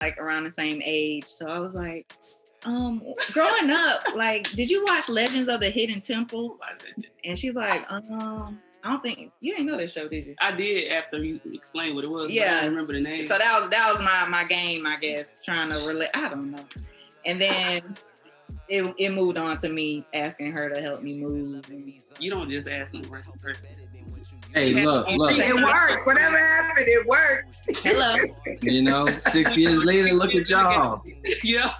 like around the same age. So I was like, growing up, like, did you watch Legends of the Hidden Temple? And she's like, I don't think you didn't know that show, did you? I did after you explained what it was. Yeah, but I don't remember the name. So that was my game, I guess, trying to relate. I don't know. And then it moved on to me asking her to help me move. You don't just ask them right from person. Hey, look. It worked. Whatever happened, it worked. Hello. 6 years later, look at y'all. Yeah.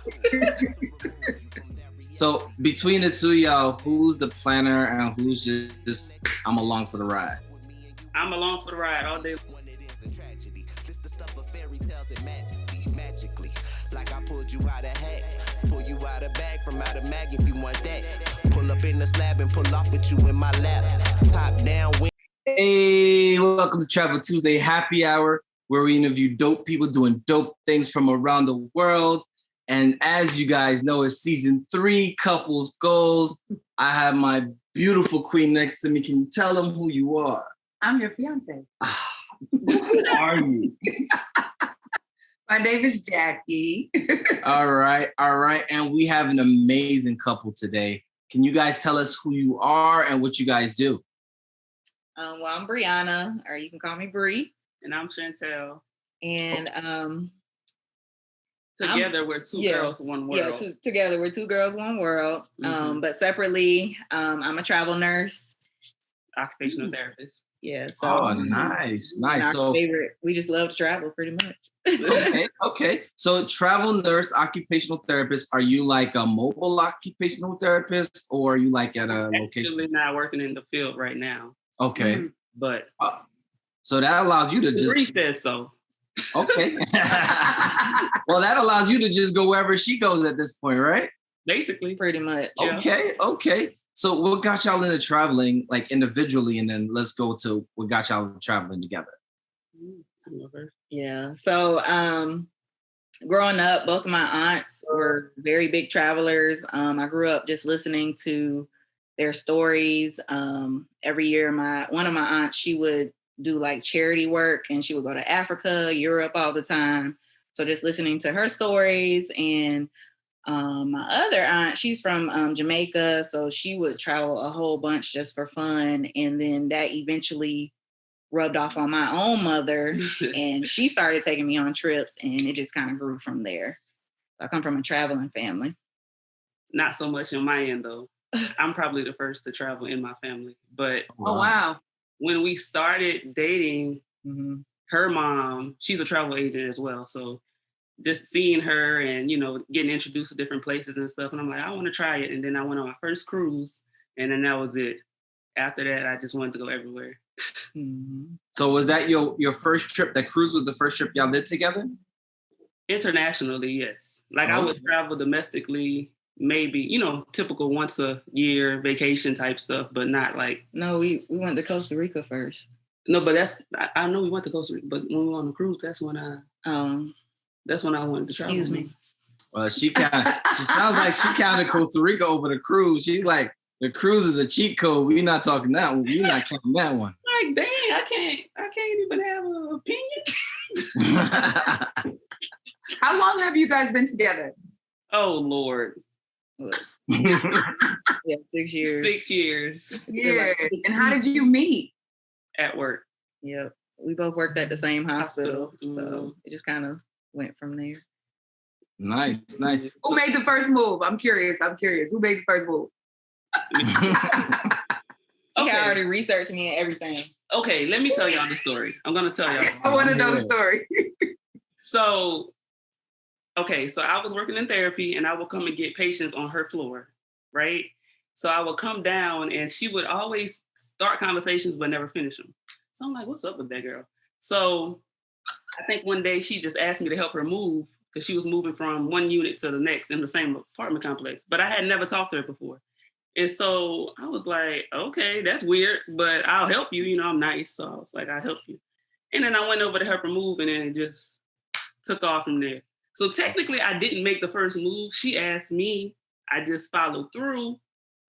So between the two of y'all, who's the planner and who's just I'm along for the ride? I'm along for the ride all day. Like I pulled you out of hat, pull you out of bag from out of mag if you want that. Pull up in the slab and pull off with you in my lap. Top down. Hey, welcome to Travel Tuesday Happy Hour, where we interview dope people doing dope things from around the world. And as you guys know, it's season 3, Couples Goals. I have my beautiful queen next to me. Can you tell them who you are? I'm your fiance. Who are you? My name is Jackie. All right. And we have an amazing couple today. Can you guys tell us who you are and what you guys do? Well, I'm Briyanna, or you can call me Bree. And I'm Chantell. And together we're two girls, one world. Yeah, together we're two girls, one world. Mm-hmm. But separately, I'm a travel nurse. Occupational therapist. Yeah. So nice. So favorite. We just love to travel pretty much. Okay. So travel nurse, occupational therapist, are you like a mobile occupational therapist or are you like at a location? Actually not working in the field right now. Okay. Mm-hmm. But so that allows you to just... Bree says so. Okay. Well, that allows you to just go wherever she goes at this point, right? Basically. Pretty much. Okay. So what got y'all into traveling, like individually, and then let's go to what got y'all traveling together? Yeah. So growing up, both of my aunts were very big travelers. I grew up just listening to their stories. Every year, one of my aunts, she would do like charity work and she would go to Africa, Europe all the time. So just listening to her stories. And my other aunt, she's from Jamaica. So she would travel a whole bunch just for fun. And then that eventually rubbed off on my own mother and she started taking me on trips and it just kind of grew from there. I come from a traveling family. Not so much on my end though. I'm probably the first to travel in my family. But oh wow. When we started dating, mm-hmm. her mom, she's a travel agent as well. So just seeing her and, getting introduced to different places and stuff. And I'm like, I want to try it. And then I went on my first cruise and then that was it. After that, I just wanted to go everywhere. Mm-hmm. So was that your first trip? That cruise was the first trip y'all did together? Internationally, yes. Like I would travel domestically, maybe, typical once a year vacation type stuff, but not like. No, we went to Costa Rica first. No, but I know we went to Costa Rica, but when we were on the cruise, that's when I wanted to travel. Excuse me. Well, she sounds like she counted Costa Rica over the cruise. She's like, the cruise is a cheat code. We're not talking that one. We're not counting that one. Like, dang, I can't even have an opinion. How long have you guys been together? Oh, Lord. Yeah, 6 years. 6 years. Yeah. And how did you meet? At work. Yep. We both worked at the same hospital. Mm-hmm. So it just kind of went from there. Nice. Who made the first move? I'm curious. Who made the first move? She had already researched me and everything. Okay, let me tell y'all the story. I'm going to tell y'all. I want to know the story. So I was working in therapy and I would come and get patients on her floor, right? So I would come down and she would always start conversations but never finish them. So I'm like, what's up with that girl? So I think one day she just asked me to help her move because she was moving from one unit to the next in the same apartment complex. But I had never talked to her before. And so I was like, okay, that's weird, but I'll help you. I'm nice. So I was like, I'll help you. And then I went over to help her move and then it just took off from there. So technically I didn't make the first move. She asked me, I just followed through.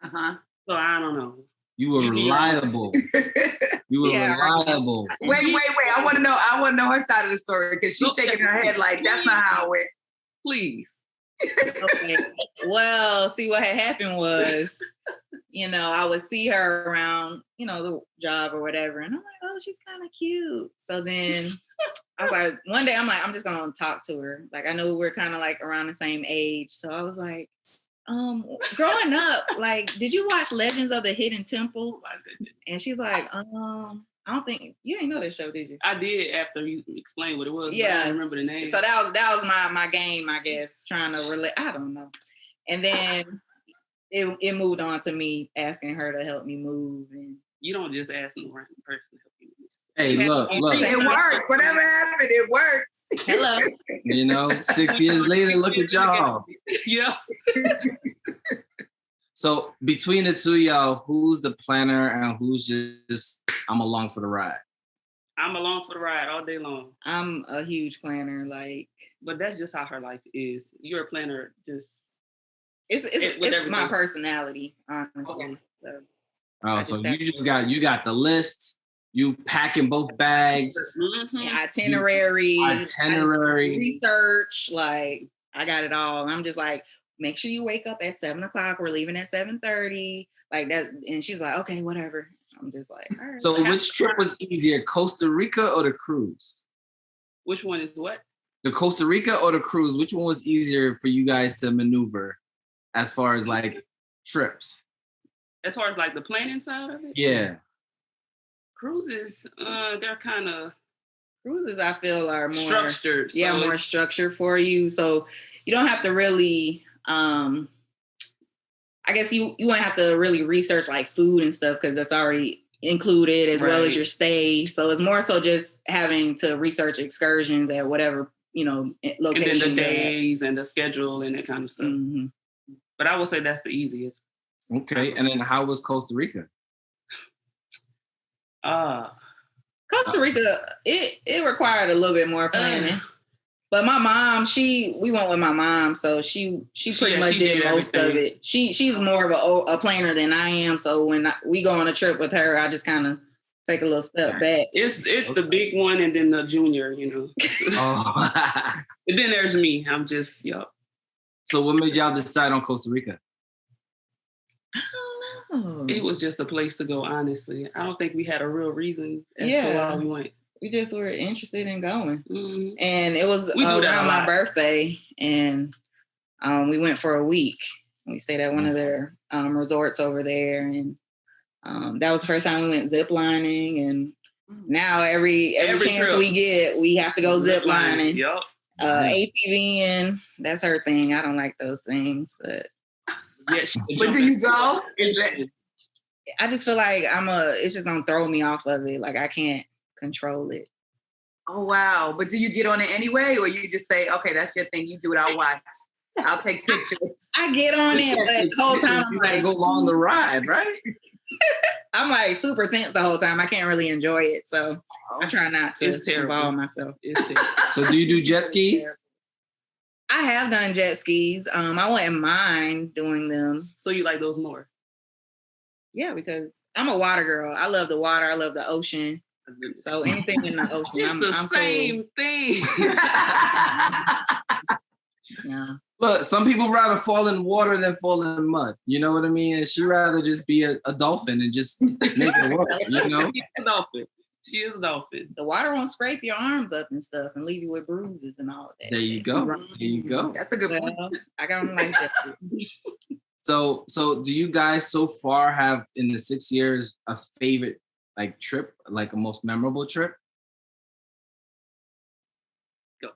Uh-huh. So I don't know. You were reliable. You were reliable. Wait. I want to know her side of the story because she's shaking her head like that's not how it went. Please. Okay. Well, see what had happened was, I would see her around, the job or whatever. And I'm like, oh, she's kind of cute. So then I was like, one day I'm like, I'm just going to talk to her. Like, I know we're kind of like around the same age. So I was like, growing up, like, did you watch Legends of the Hidden Temple? And she's like, I don't think you ain't know that show, did you? I did after you explained what it was. Yeah, but I don't remember the name. So that was my game, I guess, trying to relate. I don't know. And then it moved on to me asking her to help me move. And you don't just ask the right person to help you move. Hey, look. It worked. Whatever happened, it worked. Hello. 6 years later, look at y'all. Yeah. So between the two of y'all, who's the planner and who's just I'm along for the ride? I'm along for the ride all day long. I'm a huge planner, but that's just how her life is. You're a planner, just it's my personality, honestly. Okay. So you got the list. You packing both bags. Itinerary, research. Like I got it all. I'm just like, make sure you wake up at 7:00. We're leaving at 7:30. Like that. And she's like, okay, whatever. I'm just like, all right. So which trip was easier, Costa Rica or the cruise? Which one is what? The Costa Rica or the cruise? Which one was easier for you guys to maneuver as far as like trips? As far as like the planning side of it? Yeah. Cruises, they're kind of... Cruises, I feel, are more... structured. Yeah, more structured for you. So you don't have to really... I guess you won't have to really research like food and stuff because that's already included as well as your stay. So it's more so just having to research excursions at whatever, location. And then the days and the schedule and that kind of stuff. Mm-hmm. But I would say that's the easiest. Okay. And then how was Costa Rica? Costa Rica, it required a little bit more planning. But my mom, we went with my mom, so she pretty much did most of it. She's more of a planner than I am, so when we go on a trip with her, I just kind of take a little step back. It's the big one and then the junior, And then there's me. I'm just, So what made y'all decide on Costa Rica? I don't know. It was just a place to go, honestly. I don't think we had a real reason as to why we went. We just were interested in going. Mm-hmm. And it was around my birthday, and we went for a week. We stayed at one of their resorts over there, and that was the first time we went zip lining. And now every chance trip we get, we have to go zip lining. Yep. ATVing, that's her thing. I don't like those things, but... Yes. But do you go? I just feel like it's just gonna throw me off of it. Like I can't control it. Oh wow! But do you get on it anyway, or you just say, "Okay, that's your thing. You do it. I'll watch. I'll take pictures." I get on it, but the whole time I'm like, go along the ride, right? I'm like super tense the whole time. I can't really enjoy it, so I try not to involve myself. So, do you do jet skis? I have done jet skis. I wouldn't mind doing them. So you like those more? Yeah, because I'm a water girl. I love the water. I love the ocean. So anything in the ocean, it's the same thing. Yeah. Look, some people rather fall in water than fall in mud. You know what I mean? And she rather just be a dolphin and just make it work. She's a dolphin. She is a dolphin. The water won't scrape your arms up and stuff and leave you with bruises and all that. There you go. There you go. That's a good one. I got them like that. So do you guys so far have in the 6 years a favorite like trip, like a most memorable trip? Go.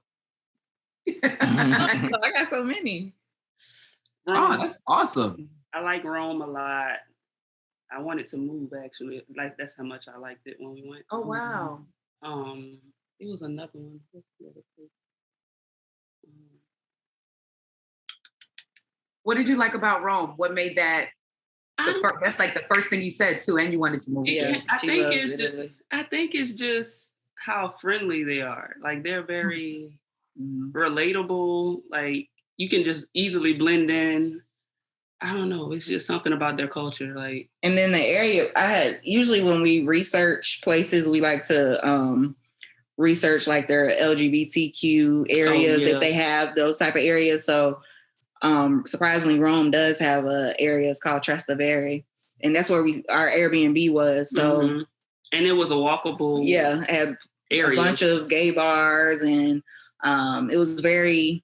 I got so many. Oh, that's awesome. I like Rome a lot. I wanted to move actually. Like that's how much I liked it when we went. Oh wow. It was another one. What's the other place? What did you like about Rome? What made that? That's like the first thing you said too, and you wanted to move. Yeah, I think it's just how friendly they are. Like they're very relatable. Like you can just easily blend in. I don't know. It's just something about their culture. Like, and then the area usually when we research places, we like to research like their LGBTQ areas if they have those type of areas. So surprisingly, Rome does have a area. It's called Trastevere, and that's where our Airbnb was. So, and it was a walkable, had area. A bunch of gay bars, and it was very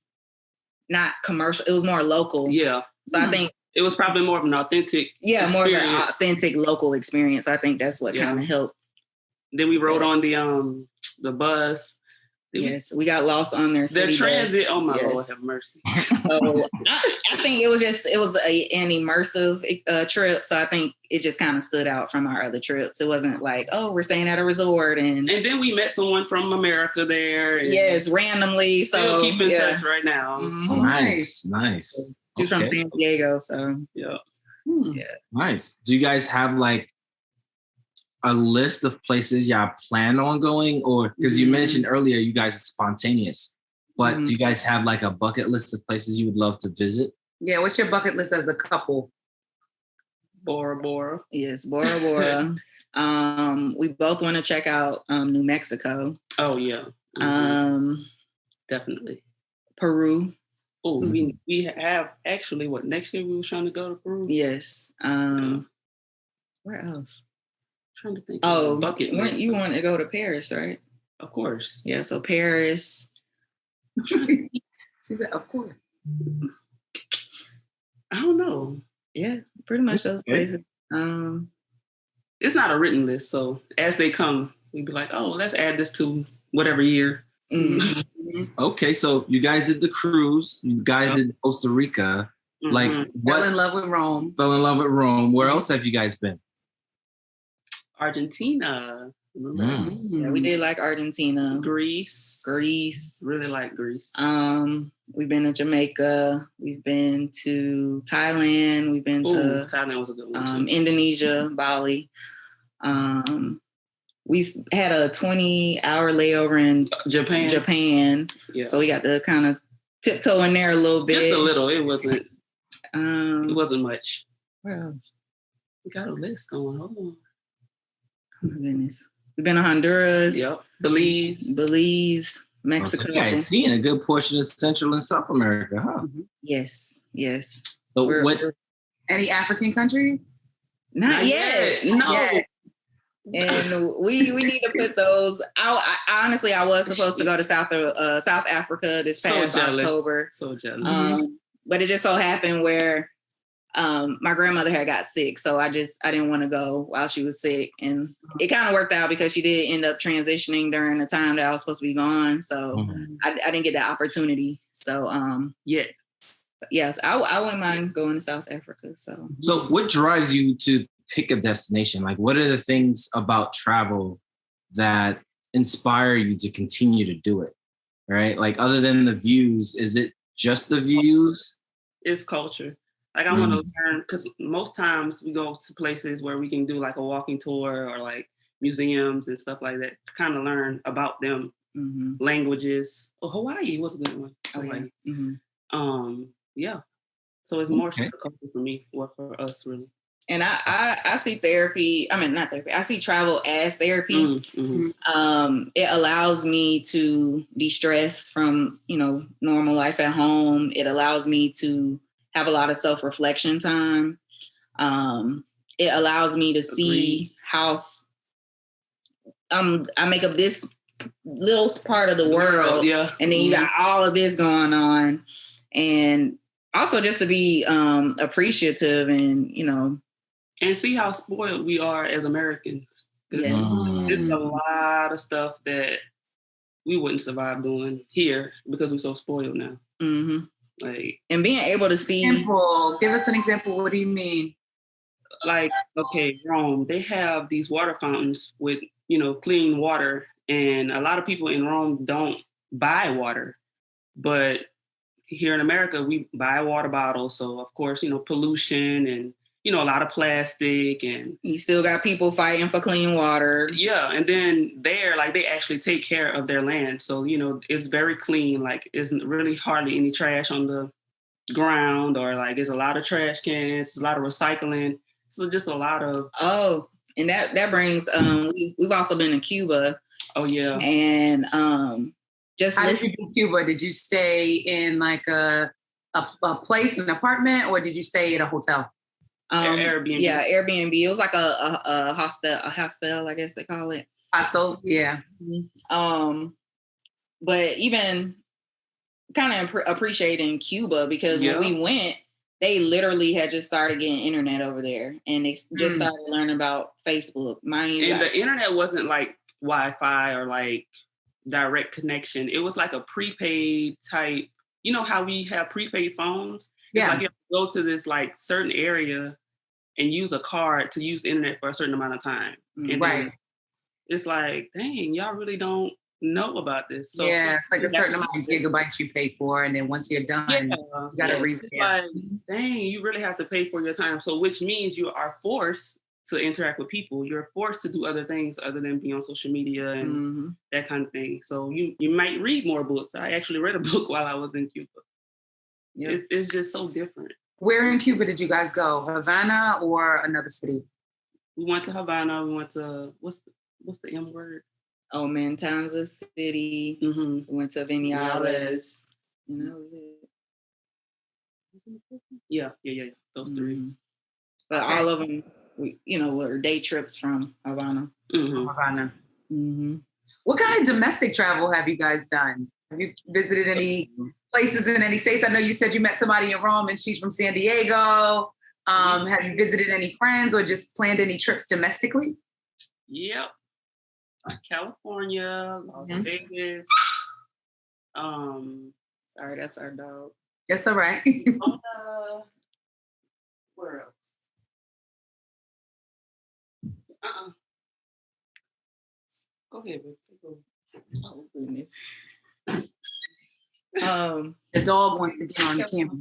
not commercial. It was more local. Yeah. So I think it was probably more of an authentic, more of an authentic local experience. I think that's what kind of helped. Then we rode on the bus. Yes, we got lost on their city transit. bus. Oh my Lord, have mercy. So I think it was an immersive trip. So I think it just kind of stood out from our other trips. It wasn't like, oh, we're staying at a resort, and then we met someone from America there. And yes, randomly. Still keep in touch right now. Mm-hmm. Oh, nice. She's from San Diego, so yeah. Nice. Do you guys have like a list of places y'all plan on going, or because you mentioned earlier you guys are spontaneous, but do you guys have like a bucket list of places you would love to visit? Yeah, what's your bucket list as a couple? Bora Bora. Yes, Bora Bora. We both want to check out New Mexico. Oh yeah. Definitely. Peru. Oh, we have actually next year we were trying to go to Peru. Yes. Where else? Trying to think. Oh, bucket list. You want to go to Paris, right? Of course. Yeah, so Paris. She said, of course. I don't know. Yeah, pretty much those places. It's not a written list, so as they come, we'd be like, oh, let's add this to whatever year. Okay, so you guys did the cruise. You guys did Costa Rica. Like, Fell in love with Rome. Fell in love with Rome. Where else have you guys been? Argentina. Yeah, we did like Argentina. Greece. Really like Greece. We've been to Jamaica. We've been to Thailand. We've been to Thailand was a good one too. Indonesia, Bali. We had a 20-hour layover in Japan. Yeah. So we got to kind of tiptoe in there a little bit. Just a little. It wasn't. It wasn't much. Where else? We got a list going. Hold on. Oh my goodness. We've been to Honduras. Yep. Belize, So Mexico. you guys seeing a good portion of Central and South America, huh? Yes. So any African countries? Not yet. No. And we need to put those. I honestly, I was supposed to go to South Africa this past October. So jealous. But it just so happened where my grandmother had got sick, so I didn't want to go while she was sick, and it kind of worked out because she did end up transitioning during the time that I was supposed to be gone. So I didn't get that opportunity. So yes, I wouldn't mind going to South Africa. So what drives you to pick a destination? Like, what are the things about travel that inspire you to continue to do it? Right? Like, other than the views, is it just the views? It's culture. Like, I want to learn, because most times we go to places where we can do like a walking tour or like museums and stuff like that, to kind of learn about them, languages. Oh, Hawaii was a good one. Hawaii. Yeah. So it's more so the culture for me, or for us, really. And I see therapy. I mean, not therapy. I see travel as therapy. It allows me to de-stress from, normal life at home. It allows me to have a lot of self-reflection time. It allows me to see how I make up this little part of the world. Yeah. And then you got all of this going on. And also just to be appreciative and see how spoiled we are as Americans. There's a lot of stuff that we wouldn't survive doing here because we're so spoiled now. Like, and being able to see. Give us an example. What do you mean? Like, okay, Rome, they have these water fountains with, clean water. And a lot of people in Rome don't buy water. But here in America, we buy water bottles. So, of course, pollution and, a lot of plastic, and you still got people fighting for clean water. Yeah. And then there, like, they actually take care of their land. So, it's very clean. Like, isn't really hardly any trash on the ground, or like there's a lot of trash cans, a lot of recycling. So just a lot of and that brings we've also been in Cuba. Oh yeah. And just how did you do Cuba? Did you stay in like a place, an apartment, or did you stay at a hotel? Airbnb. Yeah, Airbnb. It was like a hostel, I guess they call it. Hostel, yeah. But even kind of appreciating Cuba, because when we went, they literally had just started getting internet over there, and they just started learning about Facebook. The internet wasn't like Wi-Fi or like direct connection. It was like a prepaid type. You know how we have prepaid phones? It's like you have to go to this like certain area and use a card to use the internet for a certain amount of time. And right. It's like, dang, y'all really don't know about this. So yeah, it's like a certain amount of gigabytes you pay for, and then once you're done, you gotta read it. Like, dang, you really have to pay for your time. So which means you are forced to interact with people. You're forced to do other things other than be on social media and that kind of thing. So you might read more books. I actually read a book while I was in Cuba. Yep. It's just so different. Where in Cuba did you guys go? Havana or another city? We went to Havana. We went to what's the M word? Oh, Matanzas City. We went to Vinales. And that was it. Yeah. Those three. But all of them, were day trips from Havana. Havana. What kind of domestic travel have you guys done? Have you visited any places in any states? I know you said you met somebody in Rome and she's from San Diego. Have you visited any friends or just planned any trips domestically? Yep. California, Las Vegas. Sorry, that's our dog. That's all right. Where else? Go ahead, Bree. Oh goodness. The dog wants to get on the camera.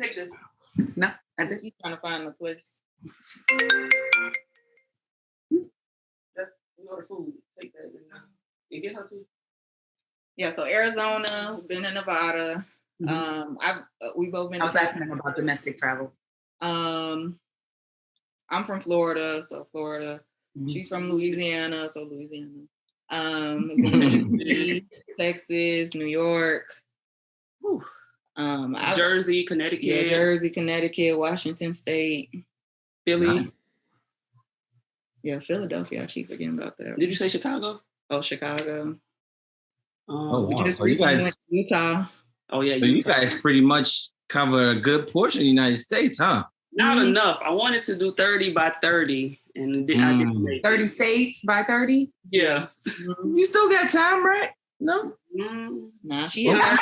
Take this. No, that's it. He's trying to find the place. That's your food. Take that and get her too. Yeah, so Arizona, been in Nevada. We've both been. I was asking them about domestic travel. I'm from Florida, so Florida. She's from Louisiana, so Louisiana. Texas, New York. Jersey, Connecticut. Yeah, Jersey, Connecticut, Washington State. Philly. Yeah, Philadelphia. I keep forgetting about that. Did you say Chicago? Oh, Chicago. Wow. We just recently went to Utah. Oh, yeah. So you guys pretty much cover a good portion of the United States, huh? Not enough. I wanted to do 30 by 30. And I didn't make 30 states by 30? Yeah. You still got time, right? No? Nah, she hit 30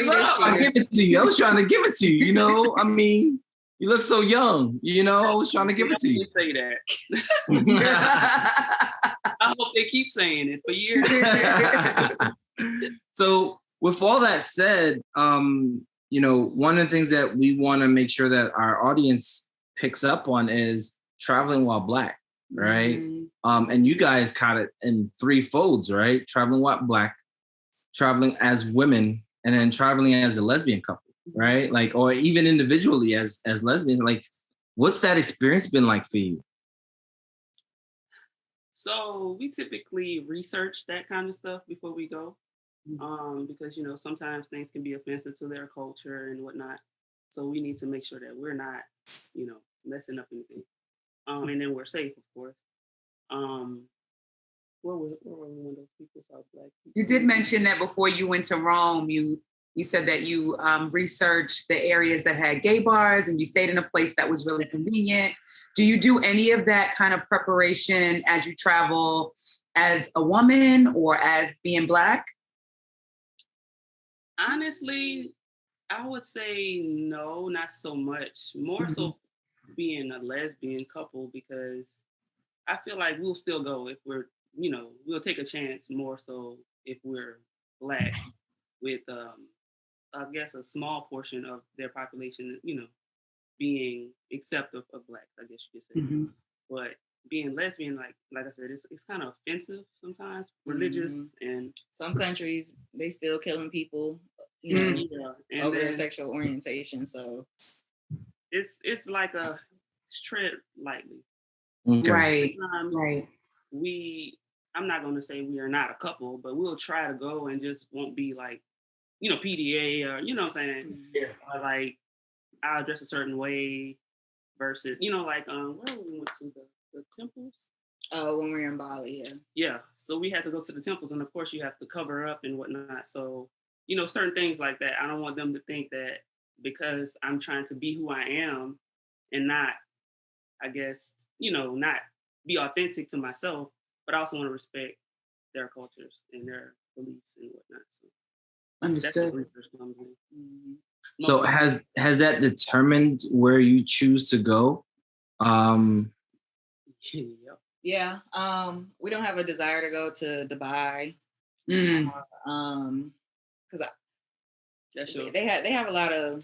this I year. give it to you. I was trying to give it to you, I mean, you look so young, I was trying to give it to you. Say that. I hope they keep saying it for years. So with all that said, one of the things that we want to make sure that our audience picks up on is traveling while Black, right? And you guys caught it in three folds, right? Traveling while Black, traveling as women, and then traveling as a lesbian couple, right? Like, or even individually as lesbians. Like, what's that experience been like for you? So we typically research that kind of stuff before we go, because sometimes things can be offensive to their culture and whatnot. So we need to make sure that we're not, messing up anything, and then we're safe, of course. Where were one of those people saw Black people? You did mention that before you went to Rome, you said that you researched the areas that had gay bars and you stayed in a place that was really convenient. Do you do any of that kind of preparation as you travel as a woman or as being Black? Honestly, I would say no, not so much. More so being a lesbian couple, because I feel like we'll still go if we're, we'll take a chance more so if we're Black with, I guess, a small portion of their population, being acceptive of Black, I guess you could say. But being lesbian, like I said, it's kind of offensive sometimes, religious, and some countries they still killing people, you know, And over their then sexual orientation. So it's like it's tread lightly. Okay. Right. Sometimes Right. I'm not going to say we are not a couple, but we'll try to go and just won't be like, you know, PDA or, you know what I'm saying? Yeah. Or like, I'll dress a certain way versus, you know, like, where we went to the temples? oh, when we were in Bali, yeah. Yeah. So we had to go to the temples, and of course you have to cover up and whatnot. So, you know, certain things like that. I don't want them to think that because I'm trying to be who I am and not, I guess, you know, not be authentic to myself, but I also want to respect their cultures and their beliefs and whatnot. So Understood. that's where research comes in. So has that determined where you choose to go? Yep. Yeah. We don't have a desire to go to Dubai. Mm. Because That's your they have a lot of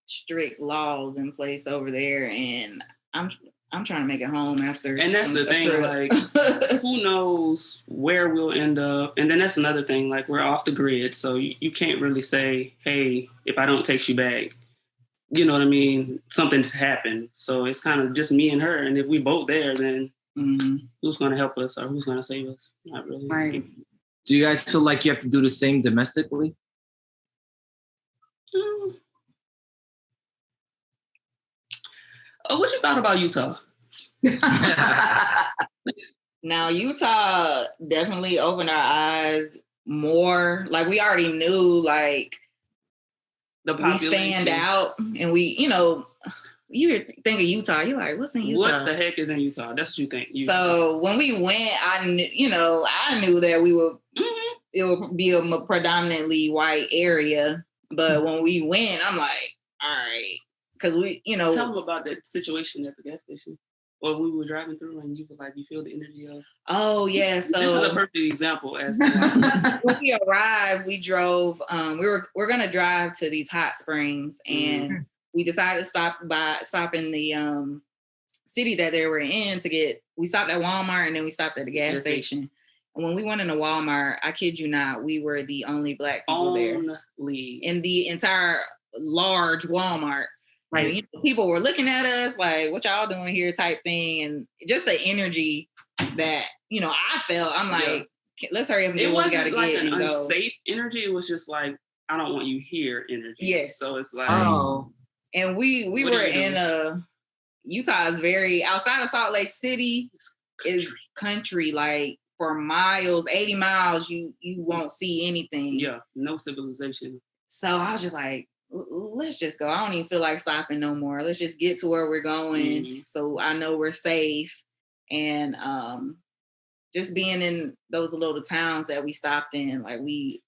strict laws in place over there, and I'm trying to make it home after. and that's the thing, like who knows where we'll end up. And then that's another thing, like we're off the grid, so you can't really say, hey, if I don't text you back, you know what I mean, something's happened. So it's kind of just me and her, and if we both there, then who's going to help us or who's going to save us? Not really. Right. Do you guys feel like you have to do the same domestically? Oh, what you thought about Utah? Now, Utah definitely opened our eyes more. Like, we already knew, like, The we population. stand out, and we, you know, you think of Utah, you're like, what's in Utah? What the heck is in Utah? That's what you think. So when we went, I knew that we would, it would be a predominantly white area. But when we went, I'm like, all right, because we, you know. Tell them about that situation at the gas station. Or we were driving through and you were like, you feel the energy of. Oh, yeah. So this is a perfect example as to when we arrived, we drove, we're going to drive to these hot springs, and we decided to stop in the city that they were in we stopped at Walmart, and then we stopped at the gas station. And when we went into Walmart, I kid you not, we were the only Black people there in the entire large Walmart. Right. And, you know, people were looking at us like, what y'all doing here type thing. And just the energy that, you know, I felt, I'm like, let's hurry up and do what we got to get. It wasn't like an unsafe energy. It was just like, I don't want you here energy. Yes. So it's like, and we were in Utah is very, outside of Salt Lake City is country, like for miles, 80 miles, you won't see anything. Yeah, no civilization. So I was just like, let's just go. I don't even feel like stopping no more. Let's just get to where we're going. So I know we're safe. And just being in those little towns that we stopped in, like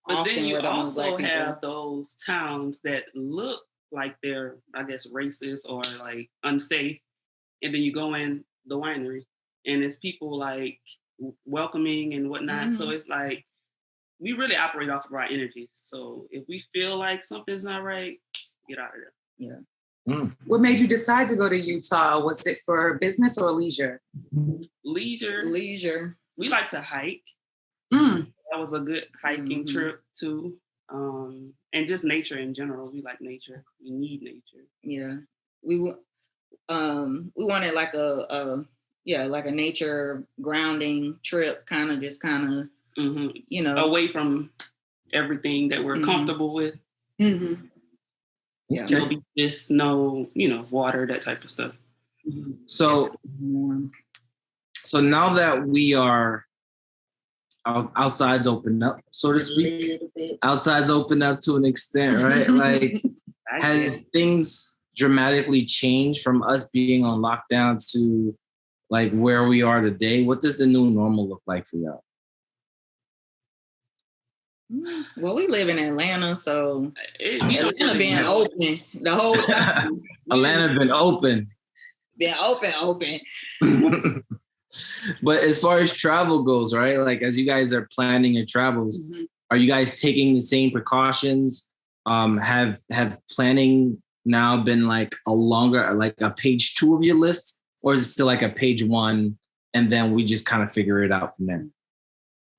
but often then you were the only also Black people. have those towns that look like they're, I guess, racist or like unsafe. And then you go in the winery and it's people like welcoming and whatnot. So it's like, we really operate off of our energies. So if we feel like something's not right, get out of there. Yeah. What made you decide to go to Utah? Was it for business or leisure? Leisure. We like to hike. That was a good hiking trip too. And just nature in general. We like nature. We need nature. Yeah. We wanted like a nature grounding trip, kind of you know, away from everything that we're comfortable with. Yeah. No beaches, no, you know, water, that type of stuff. So now that we are outside's open up, so to speak, outside's open up to an extent, right? Like, has things dramatically changed from us being on lockdown to like where we are today? What does the new normal look like for y'all? Well, we live in Atlanta, so Atlanta been open the whole time. Atlanta been open. Been open. But as far as travel goes, right? Like, as you guys are planning your travels, are you guys taking the same precautions? Have planning now been like a longer, like a page 2 of your list, or is it still like a page 1, and then we just kind of figure it out from there?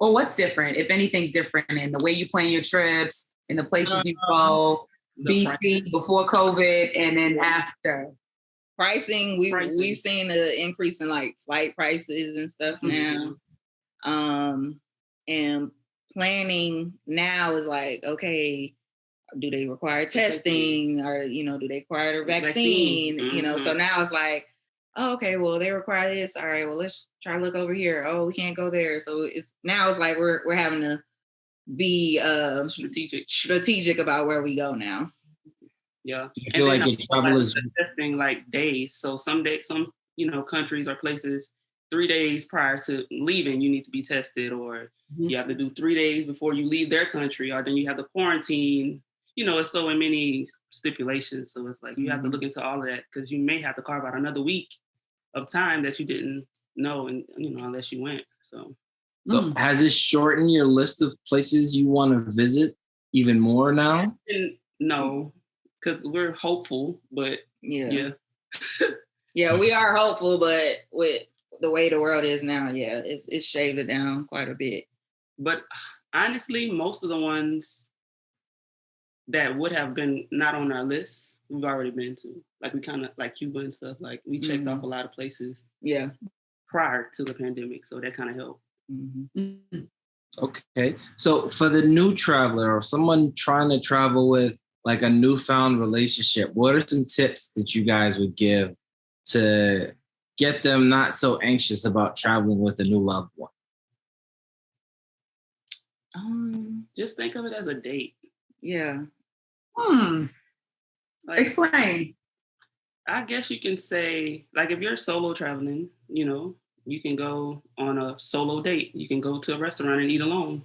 Or what's different, if anything's different in the way you plan your trips, in the places you go, BC, before COVID, and then after? Pricing, we've seen an increase in like flight prices and stuff now. And planning now is like, okay, do they require testing, or do they require a vaccine? So now it's like, oh, okay, well, they require this. All right, well, let's try to look over here. Oh, we can't go there. So it's like we're having to be strategic about where we go now. Yeah. Do you feel like your travel is testing like days? So some countries or places, 3 days prior to leaving, you need to be tested, or you have to do 3 days before you leave their country, or then you have to quarantine. It's so many stipulations. So it's like you have to look into all of that, because you may have to carve out another week of time that you didn't know, and unless you went. So has it shortened your list of places you want to visit even more now? No, because we're hopeful, but yeah. Yeah, we are hopeful, but with the way the world is now, it's shaved it down quite a bit. But honestly, most of the ones that would have been not on our list, we've already been to. Like we kind of like Cuba and stuff. Like we checked off a lot of places. Yeah. Prior to the pandemic, so that kind of helped. Okay, so for the new traveler or someone trying to travel with like a newfound relationship, what are some tips that you guys would give to get them not so anxious about traveling with a new loved one? Just think of it as a date. Yeah. Like, explain. I guess you can say, like, if you're solo traveling, you can go on a solo date. You can go to a restaurant and eat alone.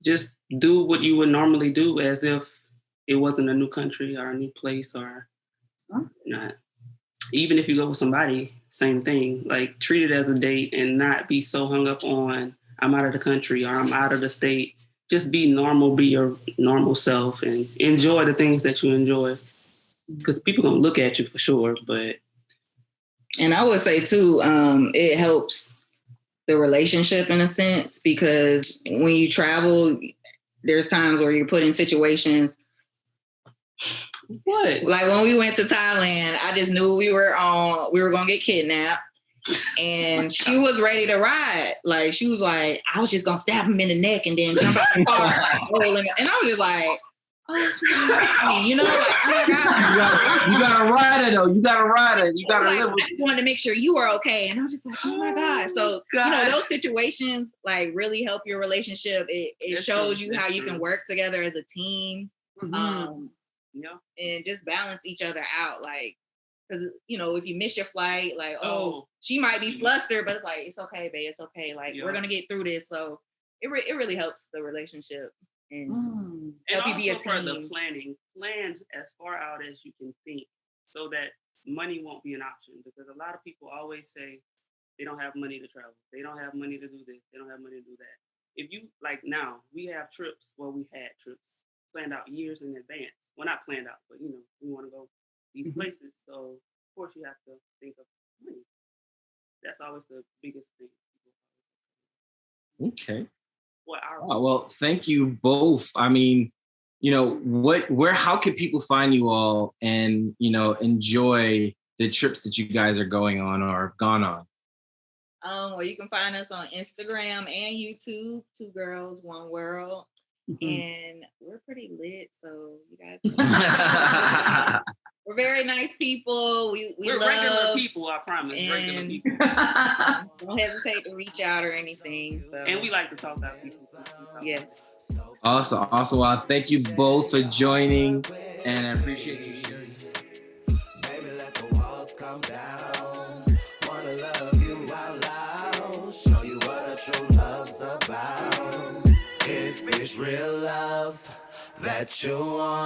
Just do what you would normally do, as if it wasn't a new country or a new place or not. Even if you go with somebody, same thing. Like, treat it as a date and not be so hung up on, I'm out of the country or I'm out of the state. Just be normal, be your normal self, and enjoy the things that you enjoy. Because people gonna look at you for sure, but. And I would say too, it helps the relationship in a sense, because when you travel, there's times where you're put in situations. What? Like when we went to Thailand, I just knew we were gonna get kidnapped. And she was ready to ride. Like, she was like, I was just gonna stab him in the neck and then jump out the car. And I was just like, like, oh my God. You gotta ride it though. You gotta ride it. You gotta live with it. I just wanted to make sure you were okay. And I was just like, oh my God. So, those situations like really help your relationship. It shows you how you can work together as a team. And just balance each other out. Like, because, if you miss your flight, like, she might be flustered, but it's like, it's okay, babe. It's okay. Like, we're going to get through this. So it really helps the relationship and help you be a team. For the planning, plan as far out as you can think, so that money won't be an option. Because a lot of people always say they don't have money to travel. They don't have money to do this. They don't have money to do that. If you, like now, we have trips, we had trips planned out years in advance. Well, not planned out, but, we want to go these places. So, of course, you have to think of money. That's always the biggest thing. Okay. Well, thank you both. I mean, how can people find you all and, enjoy the trips that you guys are going on or have gone on? Well, you can find us on Instagram and YouTube, 2 Girls, 1 World. And we're pretty lit, so you guys we're very nice people. We're love regular people, I promise. Regular people. Don't hesitate to reach out or anything. So, and we like to talk about people. Yes. Awesome. Well, thank you both for joining, and I appreciate you sharing. Baby, let the walls come down. Wanna love you out loud. Show you what a true love's about. If it's real love that you want.